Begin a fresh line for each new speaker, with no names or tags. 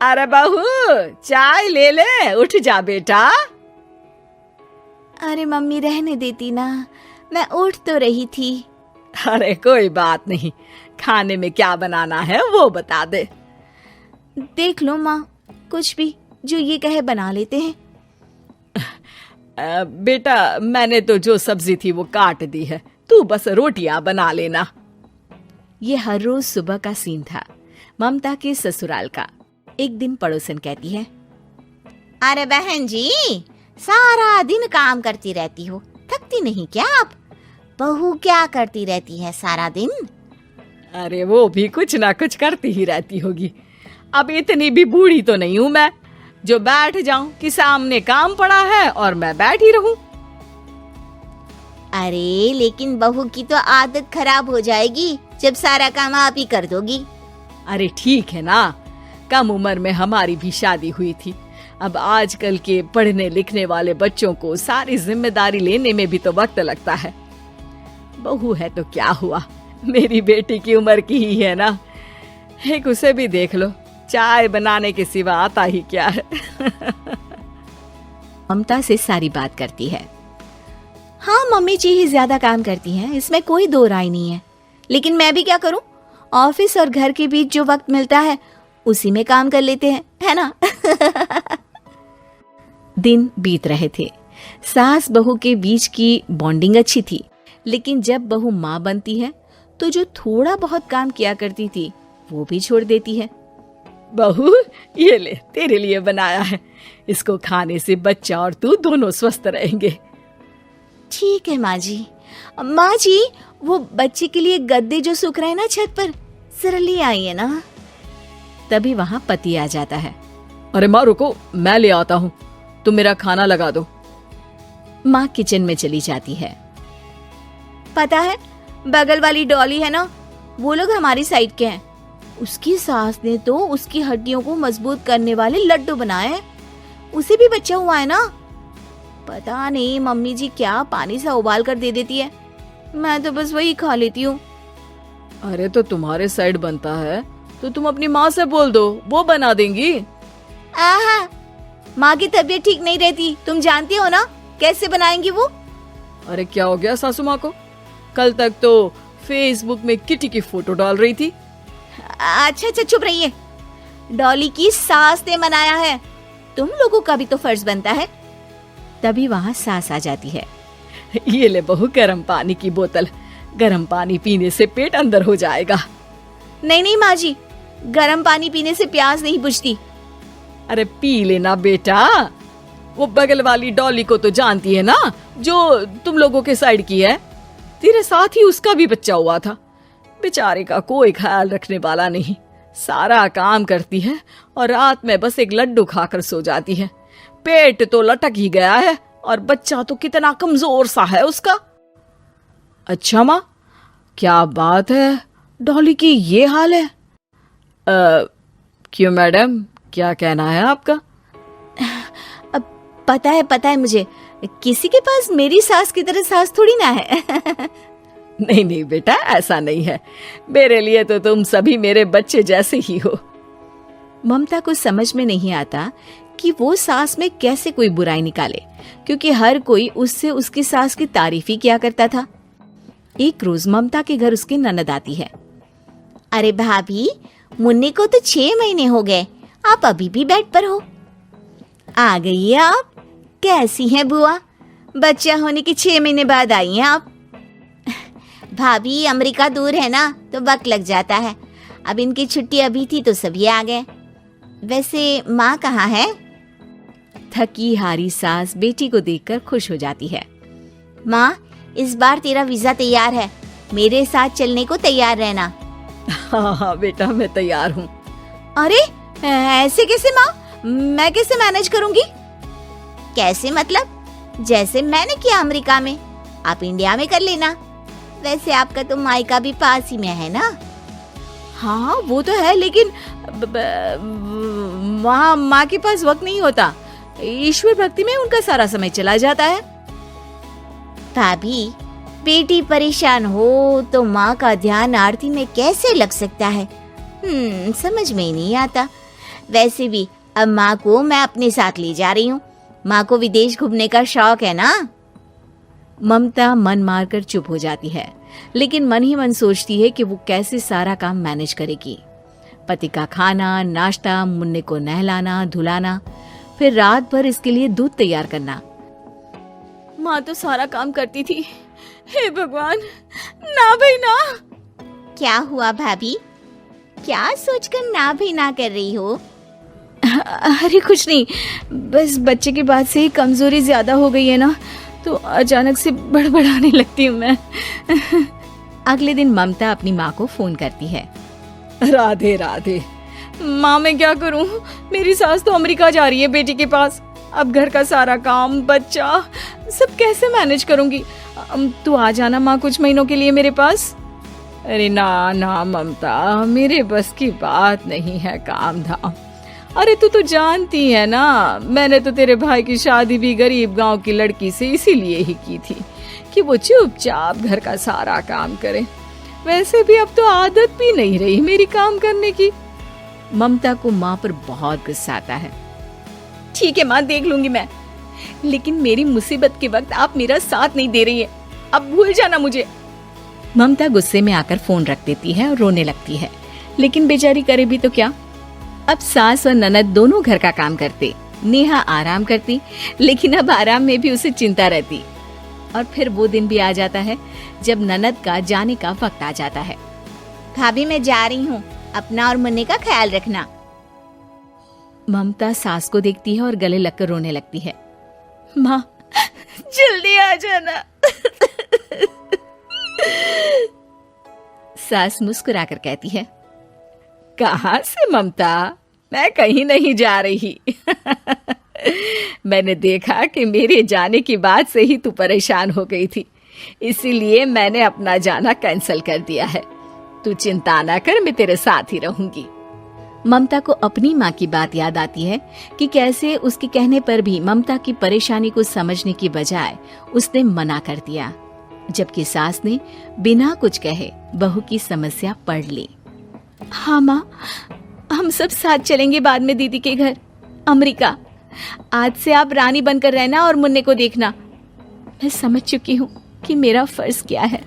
अरे बहू, चाय ले ले, उठ जा बेटा।
अरे मम्मी रहने देती ना, मैं उठ तो रही थी।
अरे कोई बात नहीं, खाने में क्या बनाना है वो बता दे।
देख लो माँ, कुछ भी जो ये कहे बना लेते हैं।
बेटा मैंने तो जो सब्जी थी वो काट दी है, तू बस रोटियां बना लेना।
ये हर रोज सुबह का सीन था ममता के ससुराल का। एक दिन पड़ोसन कहती है, अरे बहन जी, सारा दिन काम करती रहती हो, थकती नहीं क्या आप? बहू क्या करती रहती है सारा दिन?
अरे वो भी कुछ ना कुछ करती ही रहती होगी। अब इतनी भी बूढ़ी तो नहीं हूँ मैं जो बैठ जाऊं कि सामने काम पड़ा है और मैं बैठी रहूं।
अरे लेकिन बहू की तो आदत खराब हो जाएगी जब सारा काम आप ही कर दोगी।
अरे ठीक है ना, कम उम्र में हमारी भी शादी हुई थी। अब आजकल के पढ़ने लिखने वाले बच्चों को सारी जिम्मेदारी लेने में भी तो वक्त लगता है। बहू है तो क्या हुआ, मेरी बेटी की उम्र की ही है ना। एक उसे भी देख लो, चाय बनाने के सिवा आता ही क्या है।
ममता से सारी बात करती है। हाँ मम्मी जी ही ज्यादा काम करती हैं, इसमें कोई दो राय नहीं है। लेकिन मैं भी क्या करूं, ऑफिस और घर के बीच जो वक्त मिलता है उसी में काम कर लेते हैं, है ना। दिन बीत रहे थे। सास बहू के बीच की बॉन्डिंग अच्छी थी, लेकिन जब बहू माँ बनती है तो जो थोड़ा बहुत काम किया करती थी वो भी छोड़ देती है।
बहू ये ले, तेरे लिए बनाया है, इसको खाने से बच्चा और तू दोनों स्वस्थ रहेंगे।
ठीक है माँ जी। माँ जी, वो बच्चे के लिए गद्दे जो सूख रहे हैं ना छत पर, जरा ले आइए ना। तभी वहाँ पति आ जाता है।
अरे माँ रुको, मैं ले आता हूँ, तुम मेरा खाना लगा दो।
माँ किचन में चली जाती है। पता है, बगल वाली डॉली है ना, वो लोग हमारी साइड के हैं। उसकी सास ने तो उसकी हड्डियों को मजबूत करने वाले लड्डू बनाए हैं। उसे भी बच्चा हुआ है ना। पता नहीं मम्मी जी क्या पानी सा उबाल कर दे देती है, मैं तो बस वही खा लेती हूँ।
अरे तो तुम्हारे साइड बनता है तो तुम अपनी माँ से बोल दो, वो बना देंगी।
आहा, माँ की तबीयत ठीक नहीं रहती, तुम जानती हो ना, कैसे बनाएंगी वो?
अरे क्या हो गया सासू माँ को? कल तक तो फेसबुक में किटी की फोटो डाल रही थी।
अच्छा अच्छा चुप रहिए। डॉली की सास ने मनाया है, तुम लोगों का भी तो फर्ज बनता है। तभी वहाँ सास आ जाती है।
ये ले बहू, गर्म पानी की बोतल, गर्म पानी पीने से पेट अंदर हो जाएगा।
नहीं नहीं माँ जी, गर्म पानी पीने से प्यास नहीं बुझती।
अरे पी लेना बेटा। वो बगल वाली डॉली को तो जानती है ना, जो तुम लोगों के साइड की है। तेरे साथ ही उसका भी बच्चा हुआ था। बेचारे का कोई ख्याल रखने वाला नहीं, सारा काम करती है और रात में बस एक लड्डू खाकर सो जाती है। पेट तो लटक ही गया है और बच्चा तो कितना कमजोर सा है उसका। अच्छा माँ, क्या बात है, डॉली की ये हाल है? क्यों मैडम, क्या कहना है आपका?
अब पता है मुझे, किसी के पास मेरी सास की तरह सास थोड़ी ना है।
नहीं नहीं बेटा, ऐसा नहीं है, मेरे लिए तो तुम सभी मेरे बच्चे जैसे ही हो।
ममता को समझ में नहीं आता कि वो सास में कैसे कोई बुराई निकाले, क्योंकि हर कोई उससे उसकी सास की तारीफ ही किया करता था। एक रोज ममता के घर उसकी ननद आती है। अरे भाभी, मुन्ने को तो 6 महीने हो गए, आप अभी भी बेड पर हो। आ गई है आप? कैसी हैं बुआ, बच्चा होने के 6 महीने बाद आई हैं आप? भाभी अमेरिका दूर है ना, तो वक्त लग जाता है। अब इनकी छुट्टी अभी थी तो सभी आ गए। वैसे माँ कहाँ है? थकी हारी सास बेटी को देखकर खुश हो जाती है। माँ, इस बार तेरा वीजा तैयार है, मेरे साथ चलने को तैयार रहना।
हाँ बेटा, मैं तैयार हूँ।
अरे ऐसे कैसे माँ, मैं कैसे मैनेज करूँगी? कैसे मतलब? जैसे मैंने किया अमेरिका में, आप इंडिया में कर लेना। वैसे आपका तो मायका भी पास ही में है ना। हाँ वो तो है, लेकिन वहाँ माँ के पास वक्त नहीं होता, ईश्वर भक्ति में उनका सारा समय चला जाता है। भाभी, बेटी परेशान हो तो माँ का ध्यान आरती में कैसे लग सकता है? समझ में ही नहीं आता।
वैसे भी अब माँ को मैं अपने साथ ले जा रही हूँ। माँ को विदेश घूमने का शौक है ना।
ममता मन मारकर चुप हो जाती है, लेकिन मन ही मन सोचती है कि वो कैसे सारा काम मैनेज करेगी। पति का खाना, नाश्ता, मुन्ने को नहलाना धुलाना, फिर रात भर इसके लिए दूध तैयार करना।
माँ तो सारा काम करती थी। हे भगवान, ना भाई ना।
क्या हुआ भाभी, क्या सोचकर ना भी ना कर रही हो?
अरे कुछ नहीं, बस बच्चे के बाद से ही कमजोरी ज्यादा हो गई है ना, तो अचानक से बड़बड़ाने लगती हूँ मैं। अगले दिन ममता अपनी माँ को फोन करती है।
राधे राधे। माँ मैं क्या करूँ, मेरी सास तो अमेरिका जा रही है बेटी के पास। अब घर का सारा काम, बच्चा, सब कैसे मैनेज करूंगी। तू आ जाना माँ कुछ महीनों के लिए मेरे पास। अरे ना ना ममता, मेरे बस की बात नहीं है काम धाम। अरे तू तो जानती है ना, मैंने तो तेरे भाई की शादी भी गरीब गांव की लड़की से इसीलिए ही की थी कि वो चुपचाप घर का सारा काम करे। वैसे भी अब तो आदत भी नहीं रही मेरी काम करने की।
ममता को माँ पर बहुत गुस्सा आता है।
ठीक है माँ, देख लूंगी मैं, लेकिन मेरी मुसीबत के वक्त आप मेरा साथ नहीं दे रही है। अब भूल जाना मुझे।
ममता गुस्से में आकर फोन रख देती है और रोने लगती है, लेकिन बेचारी करे भी तो क्या। अब सास और ननद दोनों घर का काम करते, नेहा आराम करती, लेकिन अब आराम में भी उसे चिंता रहती। और फिर वो दिन भी आ जाता है जब ननद का जाने का वक्त आ जाता है।
भाभी मैं जा रही हूँ, अपना और मुन्ने का ख्याल रखना।
ममता सास को देखती है और गले लगकर रोने लगती है।
माँ जल्दी आ जाना।
सास मुस्कुराकर कहती है,
कहाँ से ममता, मैं कहीं नहीं जा रही। मैंने देखा कि मेरे जाने की बात से ही तू परेशान हो गई थी, इसीलिए मैंने अपना जाना कैंसिल कर दिया है। तू चिंता ना कर, मैं तेरे साथ ही रहूंगी।
ममता को अपनी माँ की बात याद आती है कि कैसे उसके कहने पर भी ममता की परेशानी को समझने की बजाय उसने मना कर दिया, जबकि सास ने बिना कुछ कहे बहू की समस्या पढ़ ली।
हाँ माँ, हम सब साथ चलेंगे बाद में दीदी के घर अमेरिका। आज से आप रानी बनकर रहना और मुन्ने को देखना। मैं समझ चुकी हूँ कि मेरा फर्ज क्या है।